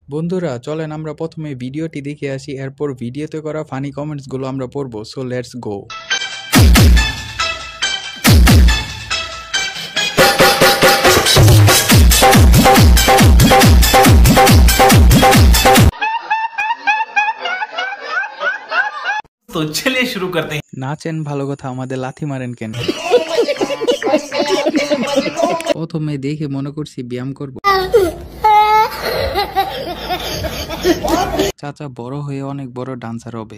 বন্ধুরা চলেন আমরা প্রথমে ভিডিওটি দেখে আসি, এরপর ভিডিওতে করা ফানি কমেন্টসগুলো আমরা পড়ব। So let's go. तो चलिए शुरू करते हैं। নাচেন ভালো কথা, আমাদের লাথি মারেন কেন? প্রথমে দেখে মনে করছি ব্যায়াম করব। চাচা বড় হয়ে অনেক বড় ডান্সার হবে।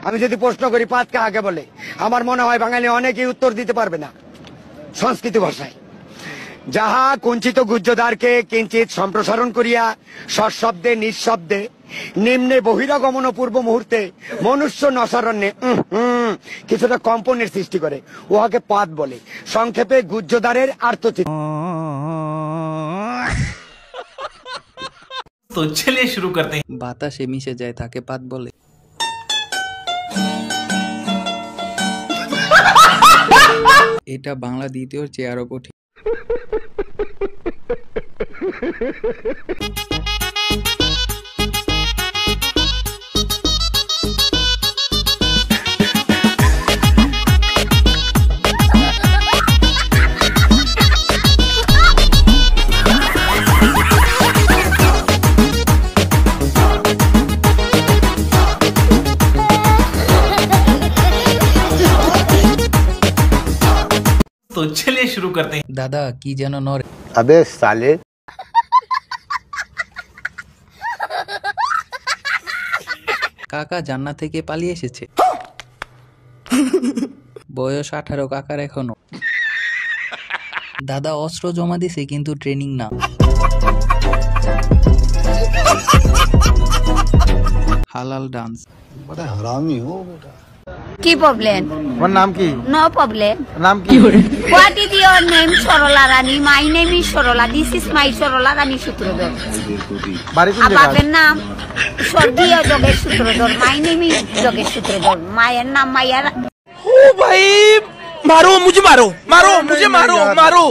আমি যদি প্রশ্ন করি পাত কাকে বলে, আমার মনে হয় বাঙালি অনেকেই উত্তর দিতে পারবে না সংস্কৃত ভাষায়। যাহা কুঞ্চিত গুহ্যদ্বারকে কিঞ্চিত সম্প্রসারণ করিয়া সশব্দে নিঃশব্দে নিম্নে বহিরাগমন পূর্ব মুহূর্তে মনুষ্য নসারণ্যে কিছুটা কম্পনের সৃষ্টি করে, উহাকে পাত বলে। সংক্ষেপে গুহ্যদ্বারের আর্তচিত্ত। तो चलिए शुरू करते हैं। বাতাসে মিশে যায় তাকে পাত বলে। এটা বাংলা দ্বিতীয় চেয়ে আরো কঠিন। तो चलिए शुरू करते हैं। দাদা কি যেন নরে। আবে সালে। কাকা জান্নাত থেকে পালিয়ে এসেছে। বয়স 18, কাকার এখনো। দাদা অস্ত্র জমা দিছে কিন্তু ট্রেনিং না। হালাল ডান্স। বড় হারামি হো বেটা। কি প্রবলেম? তোমার নাম কি? No problem. নাম কি? What is your name? Sarala Rani. My name is Sarala. This is my Sarala Rani Sutradhar. বাড়ি কোন জায়গা? বাবার নাম স্বর্গীয় Jogesh Sutradhar. My name is Jogesh Sutradhar. মায়ের নাম মাইয়ার। ओ भाई मारो मुझे, मारो मारो मुझे, मारो मारो,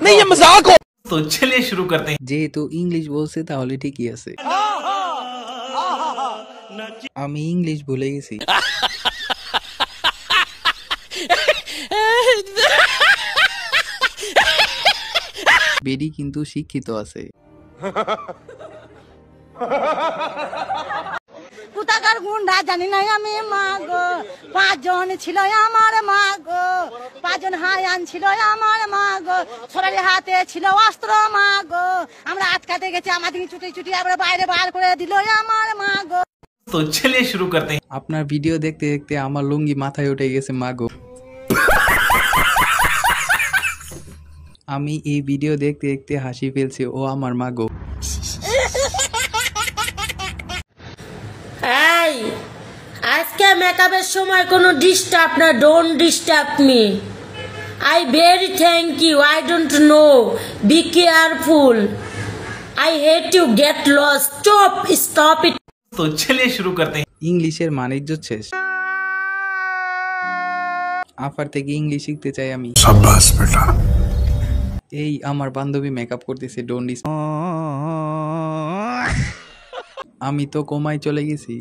नहीं ये मजाक हो। तो चलिए शुरू करते हैं। যেহেতু ইংলিশ বলছে তাহলে ঠিকই আছে। আমি ইংলিশ ভুলে গেছি। বেডি কিন্তু শিক্ষিত আছে। কোথাকার গুন্ডা জানি না আমি। মা গো 5 জন ছিল আমার মা গো, 5 জন হায়ান ছিল আমার মা গো, সরারি হাতে ছিল অস্ত্র মা গো, আমরা আটকাতে গেছি, আমাদের ছুটি ছুটি আবার বাইরে বার করে দিল আমার মা গো। तो चलिए शुरू करते हैं। আপনার ভিডিও দেখতে দেখতে আমার লুঙ্গি মাথায় উঠে গেছে মাগো। আমি এই ভিডিও দেখতে দেখতে হাসি ফেলছি, ও আমার মাগো। এই আজকে মেকআপের সময় কোনো ডিস্টার্ব না, don't disturb me. I very thank you. I don't know, be careful. I hate you, get lost, stop stop it. तो चलिए शुरू करते हैं। ইংলিশের মানিজ্য শেষ। আফার থেকে ইংলিশ শিখতে চাই আমি। शाबाश बेटा। এই আমার বান্ধবী মেকআপ করতেছে, ডোন্ট ডিস। আমি তো কোমায় চলে গেছি।